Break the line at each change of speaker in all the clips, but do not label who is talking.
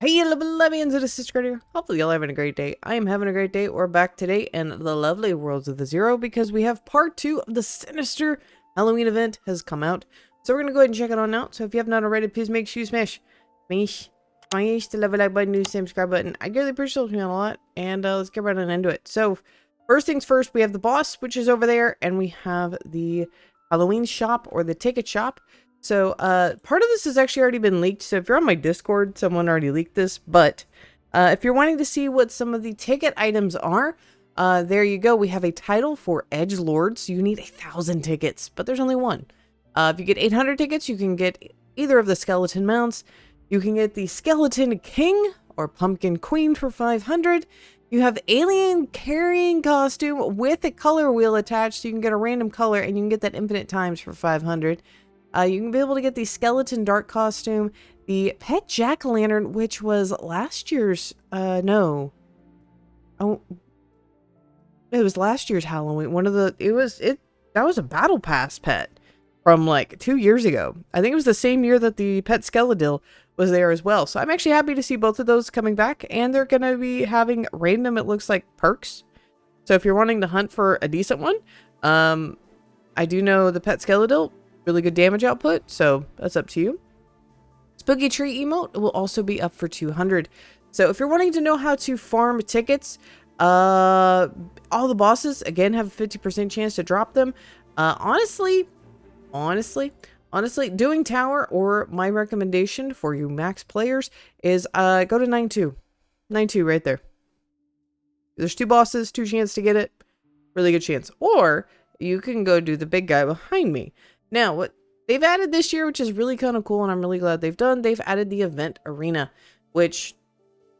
Hey, Levians, it is Sister here. Hopefully y'all having a great day. I am having a great day. We're back today in the lovely worlds of the Zero because we have part 2 of the Sinister Halloween event has come out. So we're going to go ahead and check it on out. So if you have not already, please make sure you smash the like button, do the same subscribe button. I really appreciate it a lot. And let's get right on into it. So first things first, we have the boss, which is over there. And we have the Halloween shop or the ticket shop. So, part of this has actually already been leaked. So if you're on my Discord, someone already leaked this. But, if you're wanting to see what some of the ticket items are, there you go. We have a title for Edgelords. You need 1,000 tickets, but there's only one. If you get 800 tickets, you can get either of the skeleton mounts. You can get the Skeleton King or Pumpkin Queen for 500. You have Alien Carrying Costume with a color wheel attached. So you can get a random color and you can get that infinite times for 500. You can be able to get the Skeleton Dark costume, the Pet Jack-o'-lantern, which was last year's, no. Oh, it was last year's Halloween. That was a Battle Pass pet from like 2 years ago. I think it was the same year that the Pet Skeledil was there as well. So I'm actually happy to see both of those coming back, and they're going to be having random, it looks like, perks. So if you're wanting to hunt for a decent one, I do know the Pet Skeledil, really good damage output, so that's up to you. Spooky Tree emote will also be up for 200. So if you're wanting to know how to farm tickets, all the bosses, again, have a 50% chance to drop them. Honestly, doing Tower, or my recommendation for you max players, is go to 9-2. 9-2 right there. There's 2 bosses, 2 chances to get it. Really good chance. Or you can go do the big guy behind me. Now, what they've added this year, which is really kind of cool, and I'm really glad they've added the event arena, which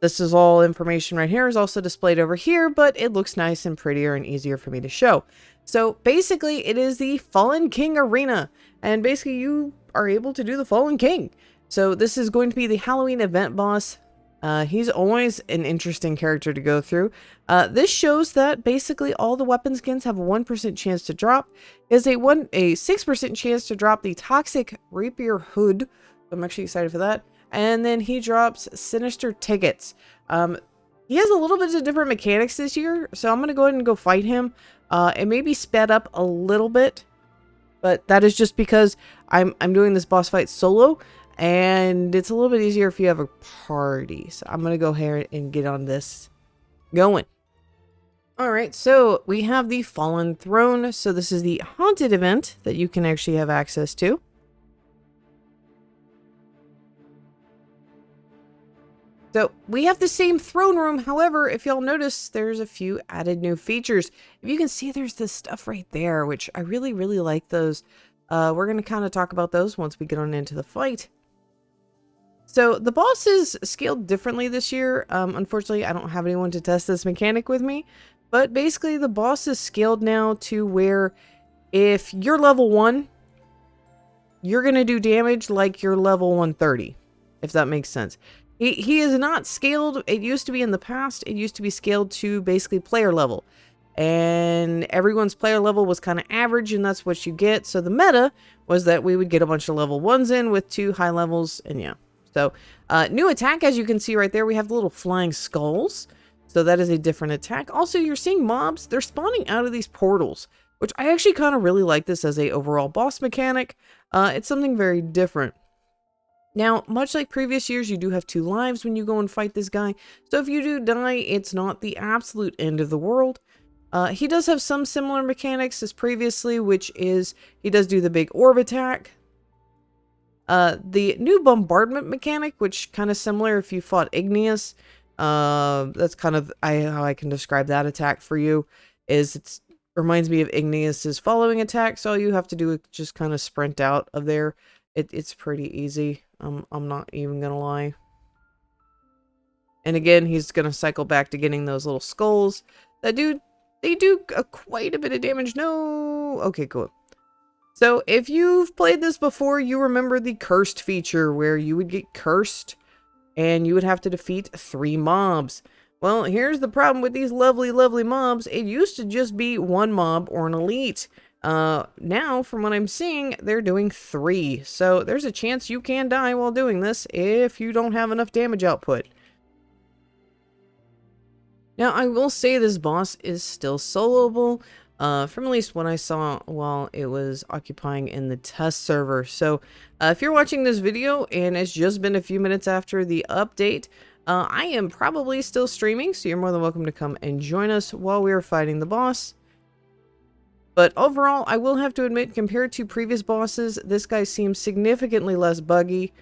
this is all information right here is also displayed over here, but it looks nice and prettier and easier for me to show. So basically, it is the Fallen King arena, and basically you are able to do the Fallen King. So this is going to be the Halloween event boss. He's always an interesting character to go through. This shows that basically all the weapon skins have a 1% chance to drop. Is a 6% chance to drop the Toxic Rapier Hood. I'm actually excited for that. And then he drops Sinister tickets. He has a little bit of different mechanics this year, so I'm going to go ahead and go fight him. It may be sped up a little bit, but that is just because I'm doing this boss fight solo. And it's a little bit easier if you have a party. So I'm going to go ahead and get on this going. Alright, so we have the Fallen Throne. So this is the haunted event that you can actually have access to. So we have the same throne room. However, if y'all notice, there's a few added new features. If you can see, there's this stuff right there, which I really, really like those. We're going to kind of talk about those once we get on into the fight. So the boss is scaled differently this year. Unfortunately, I don't have anyone to test this mechanic with me. But basically, the boss is scaled now to where if you're level 1, you're going to do damage like you're level 130, if that makes sense. He is not scaled. It used to be in the past. It used to be scaled to basically player level. And everyone's player level was kind of average, and that's what you get. So the meta was that we would get a bunch of level 1s in with 2 high levels, and yeah. So, new attack, as you can see right there, we have the little flying skulls. So that is a different attack. Also, you're seeing mobs. They're spawning out of these portals, which I actually kind of really like this as a overall boss mechanic. It's something very different. Now, much like previous years, you do have 2 lives when you go and fight this guy. So if you do die, it's not the absolute end of the world. He does have some similar mechanics as previously, which is he does do the big orb attack. The new bombardment mechanic, which kind of similar if you fought Igneous, that's kind of how I can describe that attack for you, is it reminds me of Igneous's following attack, so all you have to do is just kind of sprint out of there. It's pretty easy, I'm not even gonna lie. And again, he's gonna cycle back to getting those little skulls that they do quite a bit of damage. No, okay, cool. So if you've played this before, you remember the cursed feature where you would get cursed and you would have to defeat 3 mobs. Well, here's the problem with these lovely, lovely mobs. It used to just be 1 mob or an elite. Now, from what I'm seeing, they're doing 3. So there's a chance you can die while doing this if you don't have enough damage output. Now, I will say this boss is still soloable, from at least what I saw while it was occupying in the test server. So, if you're watching this video and it's just been a few minutes after the update, I am probably still streaming, so you're more than welcome to come and join us while we are fighting the boss. But overall, I will have to admit, compared to previous bosses, this guy seems significantly less buggy,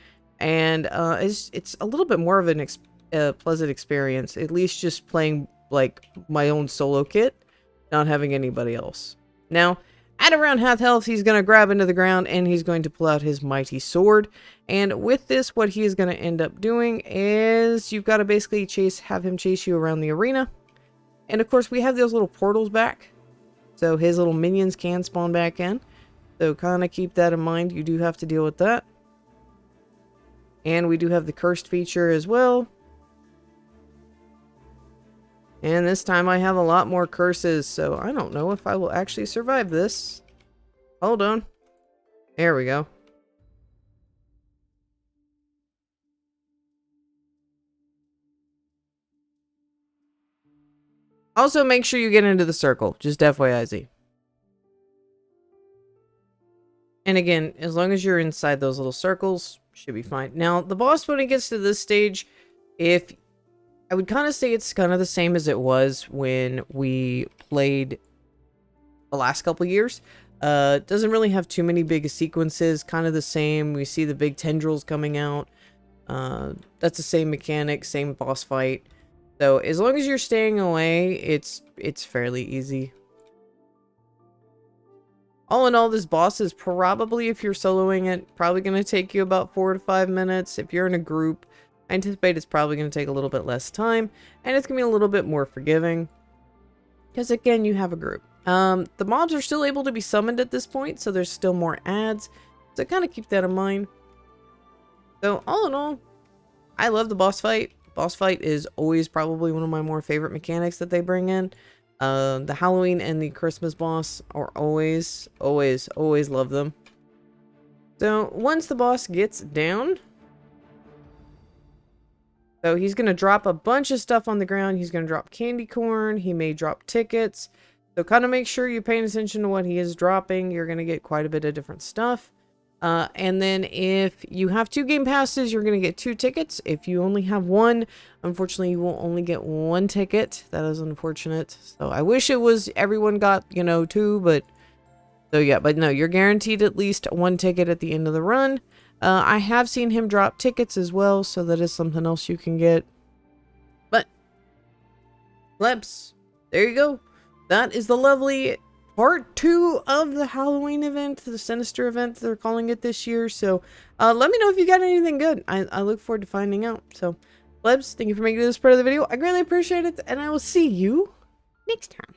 and it's a little bit more of an pleasant experience, at least just playing like my own solo kit, not having anybody else. Now, at around half health, he's going to grab into the ground and he's going to pull out his mighty sword. And with this, what he is going to end up doing is you've got to basically have him chase you around the arena. And of course, we have those little portals back, so his little minions can spawn back in. So kind of keep that in mind. You do have to deal with that. And we do have the cursed feature as well. And this time I have a lot more curses, so I don't know if I will actually survive this. Hold on. There we go. Also, make sure you get into the circle. Just FYIZ. And again, as long as you're inside those little circles, should be fine. Now, the boss, when it gets to this stage, I would kind of say it's kind of the same as it was when we played the last couple years. Doesn't really have too many big sequences, kind of the same. We see the big tendrils coming out. That's the same mechanic, same boss fight. So as long as you're staying away, it's fairly easy. All in all, this boss is probably, if you're soloing it, probably going to take you about 4 to 5 minutes. If you're in a group, I anticipate it's probably going to take a little bit less time, and it's going to be a little bit more forgiving, because again, you have a group. The mobs are still able to be summoned at this point, so there's still more ads, so kind of keep that in mind. So all in all, I love the boss fight. Boss fight is always probably one of my more favorite mechanics that they bring in. The Halloween and the Christmas boss are always love them. So once the boss gets down, so he's going to drop a bunch of stuff on the ground. He's going to drop candy corn. He may drop tickets. So kind of make sure you're paying attention to what he is dropping. You're going to get quite a bit of different stuff. And then if you have 2 game passes, you're going to get 2 tickets. If you only have 1, unfortunately, you will only get 1 ticket. That is unfortunate. So I wish it was everyone got, 2, but so yeah, but no, you're guaranteed at least 1 ticket at the end of the run. I have seen him drop tickets as well, so that is something else you can get. But, plebs, there you go. That is the lovely part 2 of the Halloween event, the Sinister event they're calling it this year. So, let me know if you got anything good. I look forward to finding out. So, plebs, thank you for making this part of the video. I greatly appreciate it, and I will see you next time.